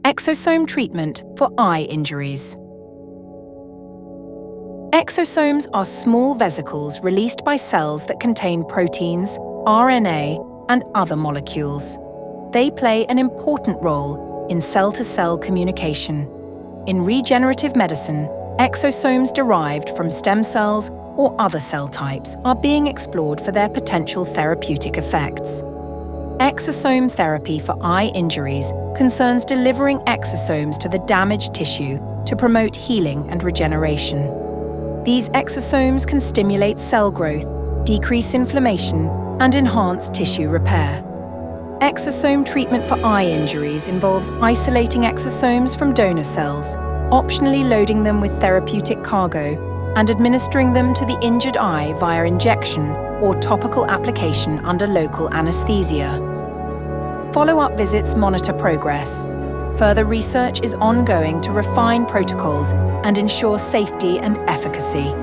Exosome treatment for eye injuries. Exosomes are small vesicles released by cells that contain proteins, RNA, and other molecules. They play an important role in cell-to-cell communication. In regenerative medicine, exosomes derived from stem cells or other cell types are being explored for their potential therapeutic effects. Exosome therapy for eye injuries concerns delivering exosomes to the damaged tissue to promote healing and regeneration. These exosomes can stimulate cell growth, decrease inflammation, and enhance tissue repair. Exosome treatment for eye injuries involves isolating exosomes from donor cells, optionally loading them with therapeutic cargo, and administering them to the injured eye via injection or topical application under local anesthesia. Follow-up visits monitor progress. Further research is ongoing to refine protocols and ensure safety and efficacy.